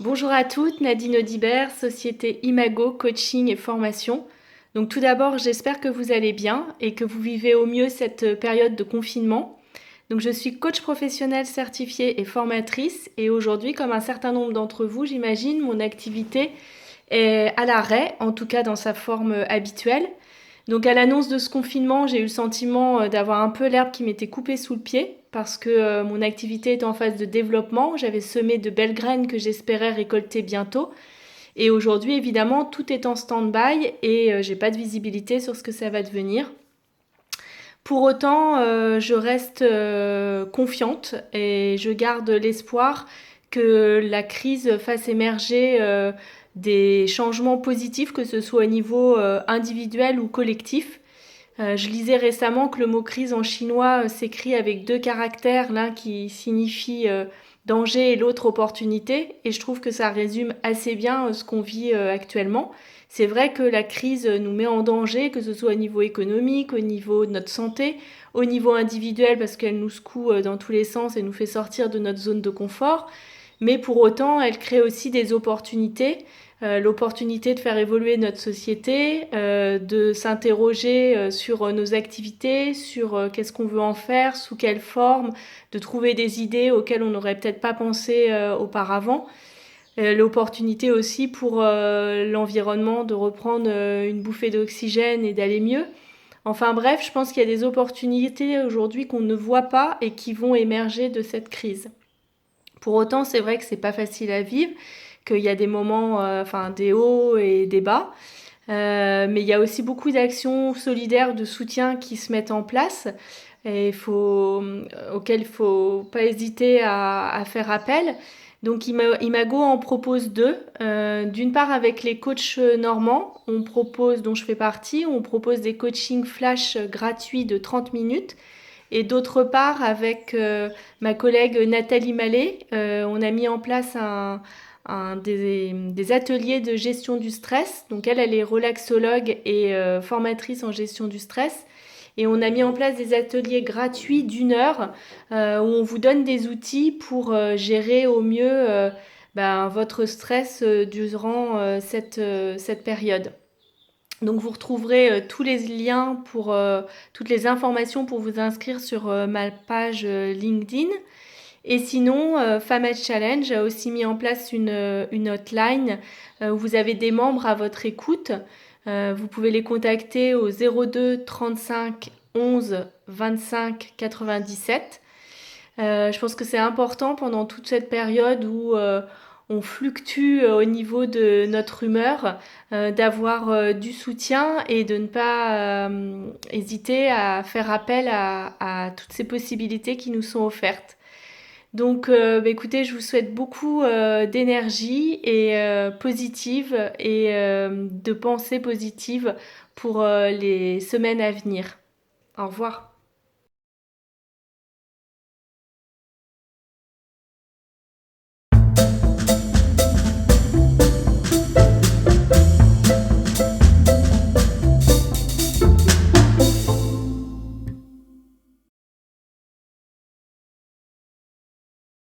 Bonjour à toutes, Nadine Audibert, société Imago, coaching et formation. Donc tout d'abord, j'espère que vous allez bien et que vous vivez au mieux cette période de confinement. Donc je suis coach professionnelle certifiée et formatrice et aujourd'hui, comme un certain nombre d'entre vous, j'imagine, mon activité est à l'arrêt, en tout cas dans sa forme habituelle. Donc à l'annonce de ce confinement, j'ai eu le sentiment d'avoir un peu l'herbe qui m'était coupée sous le pied parce que mon activité est en phase de développement. J'avais semé de belles graines que j'espérais récolter bientôt. Et aujourd'hui, évidemment, tout est en stand-by et j'ai pas de visibilité sur ce que ça va devenir. Pour autant, je reste confiante et je garde l'espoir que la crise fasse émerger des changements positifs, que ce soit au niveau individuel ou collectif. Je lisais récemment que le mot crise en chinois s'écrit avec deux caractères, l'un qui signifie danger et l'autre opportunité, et je trouve que ça résume assez bien ce qu'on vit actuellement. C'est vrai que la crise nous met en danger, que ce soit au niveau économique, au niveau de notre santé, au niveau individuel parce qu'elle nous secoue dans tous les sens et nous fait sortir de notre zone de confort, mais pour autant elle crée aussi des opportunités, l'opportunité de faire évoluer notre société, de s'interroger sur nos activités, sur qu'est-ce qu'on veut en faire, sous quelle forme, de trouver des idées auxquelles on n'aurait peut-être pas pensé auparavant. L'opportunité aussi pour l'environnement de reprendre une bouffée d'oxygène et d'aller mieux. Enfin bref, je pense qu'il y a des opportunités aujourd'hui qu'on ne voit pas et qui vont émerger de cette crise. Pour autant, c'est vrai que c'est pas facile à vivre, qu'il y a des moments, enfin des hauts et des bas. Mais il y a aussi beaucoup d'actions solidaires de soutien qui se mettent en place et auxquelles il ne faut pas hésiter à faire appel. Donc Imago en propose deux. D'une part avec les coachs normands, on propose, dont je fais partie, on propose des coachings flash gratuits de 30 minutes. Et d'autre part, avec ma collègue Nathalie Mallet, on a mis en place des ateliers de gestion du stress. Donc elle est relaxologue et formatrice en gestion du stress. Et on a mis en place des ateliers gratuits d'1 heure où on vous donne des outils pour gérer au mieux votre stress durant cette période. Donc vous retrouverez tous les liens pour toutes les informations pour vous inscrire sur ma page LinkedIn. Et sinon, Fama Challenge a aussi mis en place une hotline où vous avez des membres à votre écoute. Vous pouvez les contacter au 02 35 11 25 97. Je pense que c'est important pendant toute cette période où on fluctue au niveau de notre humeur, d'avoir du soutien et de ne pas hésiter à faire appel à toutes ces possibilités qui nous sont offertes. Donc écoutez, je vous souhaite beaucoup d'énergie et positive et de pensées positives pour les semaines à venir. Au revoir.